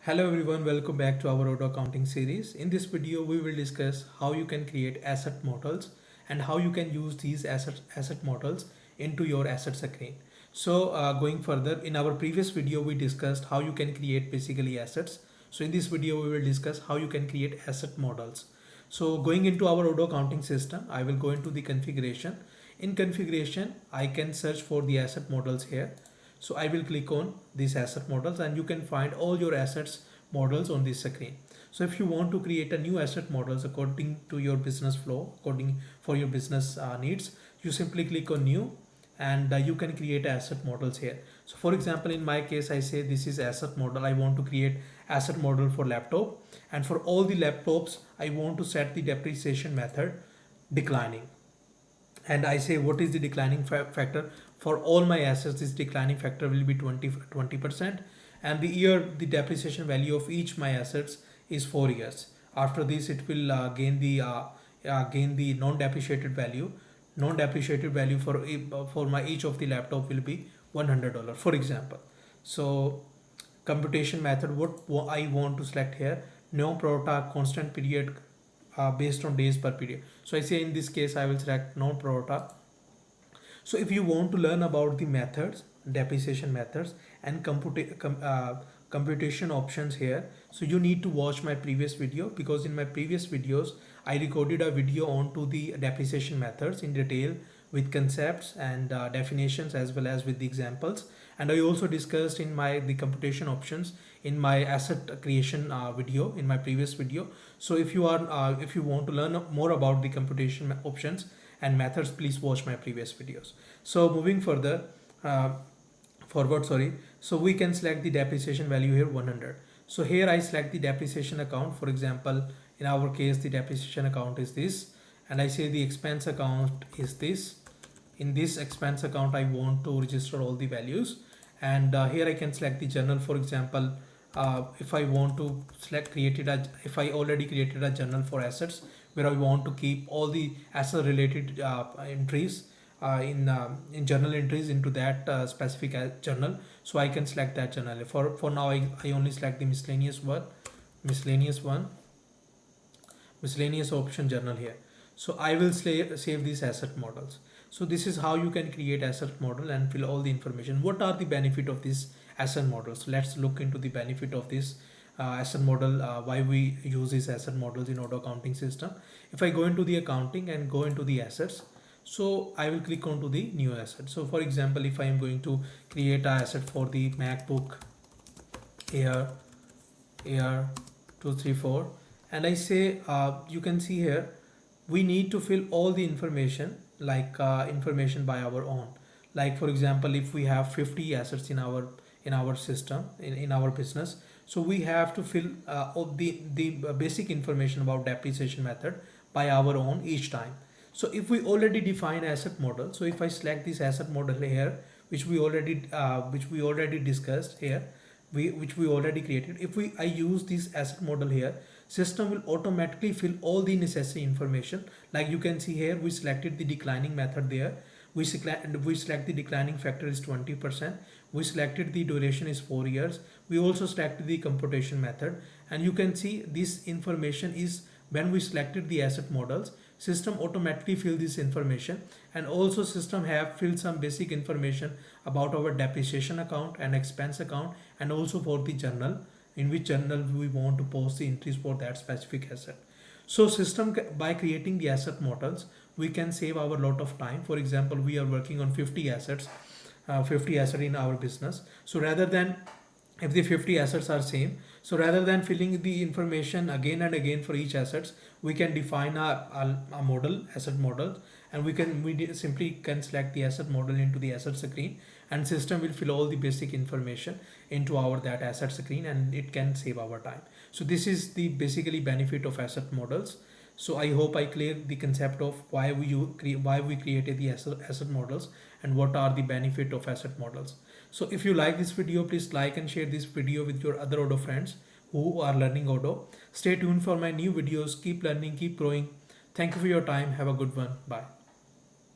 Hello everyone, welcome back to our Odoo accounting series. In this video, we will discuss how you can create asset models and how you can use these asset models into your asset screen. So going further, in our previous video, we discussed how you can create basically assets. So in this video, we will discuss how you can create asset models. So going into our Odoo accounting system, I will go into the configuration. In configuration, I can search for the asset models here. So I will click on these asset models and you can find all your assets models on this screen. So if you want to create a new asset models according to your business flow, according for your business needs, you simply click on new and you can create asset models here. So for example, in my case, I say this is asset model. I want to create asset model for laptop, and for all the laptops, I want to set the depreciation method declining. And I say what is the declining factor for all my assets. This declining factor will be 20%, and the year the depreciation value of each my assets is 4 years. After this it will gain the non-depreciated value. Non-depreciated value for my each of the laptop will be $100, for example. So computation method, what I want to select here, no prorata constant period based on days per period. So I say in this case I will select non prorata. So if you want to learn about the methods, depreciation methods and computation options here, so you need to watch my previous video, because in my previous videos I recorded a video on to the depreciation methods in detail with concepts and definitions as well as with the examples. And I also discussed in the computation options in my asset creation video in my previous video. So if you want to learn more about the computation options and methods, please watch my previous videos. So moving further forward, so we can select the depreciation value here 100. So here I select the depreciation account. For example, in our case the depreciation account is this, and I say the expense account is this. In this expense account I want to register all the values, and here I can select the journal. For example, if I want to if I already created a journal for assets where I want to keep all the asset related entries in journal entries into that specific journal, so I can select that journal. For now I only select the miscellaneous option journal here. So I will save these asset models. So this is how you can create asset model and fill all the information. What are the benefit of this asset models? Let's look into the benefit of this asset model, why we use these asset models in Odoo accounting system. If I go into the accounting and go into the assets, so I will click onto the new asset. So for example, if I am going to create an asset for the MacBook Air 234, and I say you can see here we need to fill all the information, like information by our own. Like for example, if we have 50 assets in our system in our business, so we have to fill all the basic information about depreciation method by our own each time. So if we already define asset model, so if I select this asset model here, which we already discussed here, which we already created, if I use this asset model here, system will automatically fill all the necessary information. Like you can see here, we selected the declining method there. We select the declining factor is 20%. We selected the duration is 4 years. We also selected the computation method, and you can see this information is when we selected the asset models, system automatically fill this information, and also system have filled some basic information about our depreciation account and expense account, and also for the journal, in which journal we want to post the entries for that specific asset. So system, by creating the asset models, we can save our lot of time. For example, we are working on 50 assets in our business. So rather than, if the 50 assets are same, so rather than filling the information again and again for each assets, we can define a asset model, and we simply can select the asset model into the asset screen, and system will fill all the basic information into that asset screen, and it can save our time. So this is the basically benefit of asset models. So I hope I cleared the concept of why we created the asset models and what are the benefit of asset models. So if you like this video, please like and share this video with your other Odoo friends who are learning Odoo. Stay tuned for my new videos. Keep learning, keep growing. Thank you for your time. Have a good one. Bye.